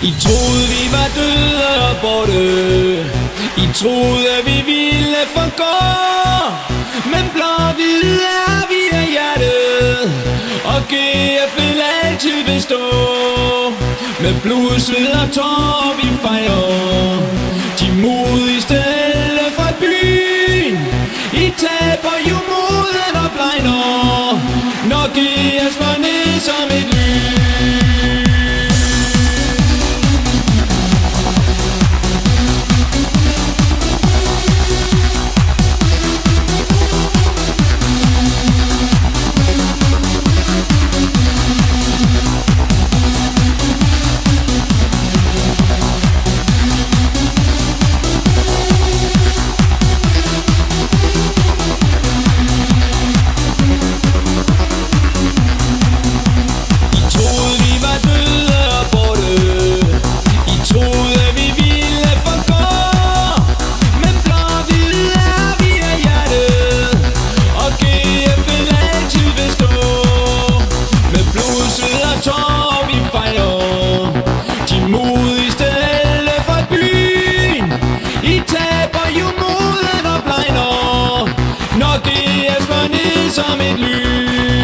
I troede vi var døde og borte, I troede at vi ville forgå, men blå-hvide er vi af hjertet, og GF vil altid bestå. Med blod, sved og tårer vi fejrer de modigste helte fra byen. I taber jo moden og blegner, når GF slår ned som et lyn. Som et lyn.